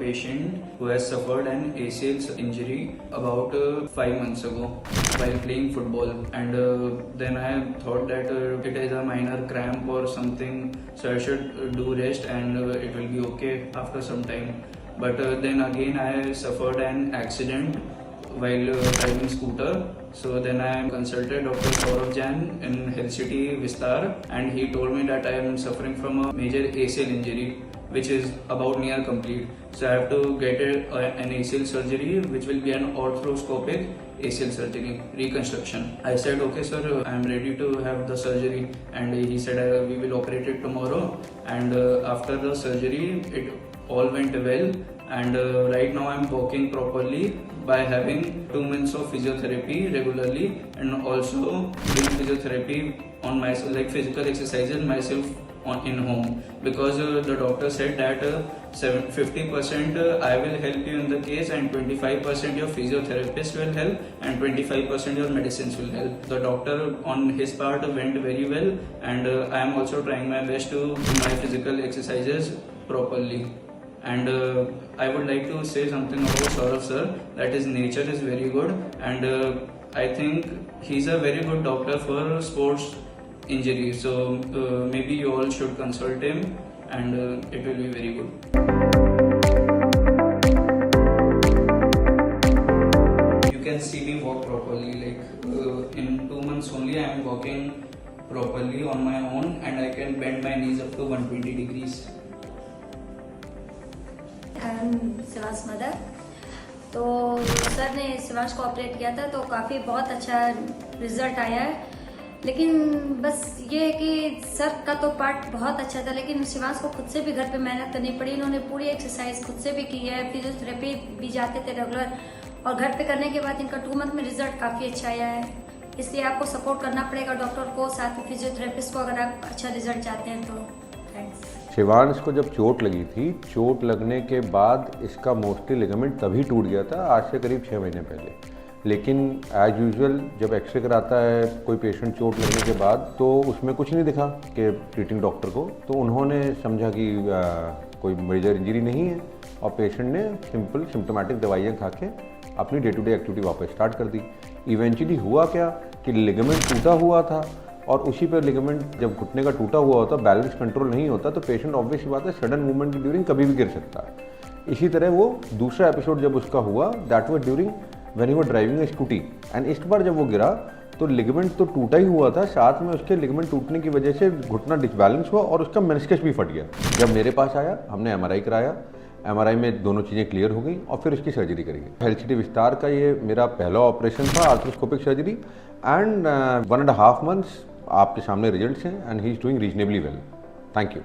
patient who has suffered an ACL injury about 5 months ago while playing football, and then I thought that it is a minor cramp or something, so I should do rest and it will be okay after some time. But then again I suffered an accident while driving scooter. So then I consulted Dr. Saurav Jain in Health City Vistar, and he told me that I am suffering from a major ACL injury which is about near complete. So I have to get an ACL surgery, which will be an arthroscopic ACL surgery, reconstruction. I said, okay sir, I am ready to have the surgery, and he said we will operate it tomorrow. And after the surgery it all went well, and right now I'm walking properly by having 2 months of physiotherapy regularly, and also doing physiotherapy on myself, like physical exercises myself in home, because the doctor said that 50% I will help you in the case, and 25% your physiotherapist will help, and 25% your medicines will help. The doctor on his part went very well, and I am also trying my best to do my physical exercises properly. And I would like to say something about Saurav sir, that his nature is very good, and I think he's a very good doctor for sports injuries. So maybe you all should consult him, and it will be very good. You can see me walk properly, like in 2 months only I am walking properly on my own, and I can bend my knees up to 120 degrees. Shivansh mother. तो sir ने शिवांश को operate किया था, तो काफ़ी बहुत अच्छा result आया है। लेकिन बस ये है कि सर का तो पार्ट बहुत अच्छा था, लेकिन शिवांश को खुद से भी घर पे मेहनत करनी पड़ी। इन्होंने पूरी एक्सरसाइज खुद से भी की है, फिजियोथेरेपी भी जाते थे रेगुलर, और घर पे करने के बाद इनका 2 मंथ में रिजल्ट काफ़ी अच्छा आया है। इसलिए आपको सपोर्ट करना पड़ेगा डॉक्टर को, साथ में फिजियोथेरेपिस्ट को, अगर आप अच्छा रिजल्ट चाहते हैं तो। थैंक्स। शिवांश को जब चोट लगी थी, चोट लगने के बाद इसका मोस्टली लिगामेंट तभी टूट गया था, आज से करीब 6 महीने पहले। लेकिन एज यूजुअल जब एक्सरे कराता है कोई पेशेंट चोट लगने के बाद, तो उसमें कुछ नहीं दिखा कि ट्रीटिंग डॉक्टर को, तो उन्होंने समझा कि कोई मेजर इंजरी नहीं है, और पेशेंट ने सिंपल सिम्टोमेटिक दवाइयाँ खा के अपनी डे टू डे एक्टिविटी वापस स्टार्ट कर दी। इवेंचुअली हुआ क्या कि लिगामेंट टूटा हुआ था, और उसी पर लिगामेंट जब घुटने का टूटा हुआ होता, बैलेंस कंट्रोल नहीं होता, तो पेशेंट ऑब्वियस बात है सडन मूवमेंट के ड्यूरिंग कभी भी गिर सकता है। इसी तरह वो दूसरा एपिसोड जब उसका हुआ, that was during when he was driving A scooty, and इस बार जब वो गिरा तो लिगामेंट तो टूटा ही हुआ था, साथ में उसके लिगामेंट टूटने की वजह से घुटना डिसबैलेंस हुआ और उसका मेनिस्कस भी फट गया। जब मेरे पास आया, हमने MRI कराया, MRI में दोनों चीज़ें क्लियर हो गई, और फिर उसकी सर्जरी करी गई। हेल्थ सिटी विस्तार का ये मेरा पहला ऑपरेशन था, आर्थ्रोस्कोपिक सर्जरी, एंड 1.5 months आपके सामने रिजल्ट्स हैं, and he is doing reasonably well. Thank you.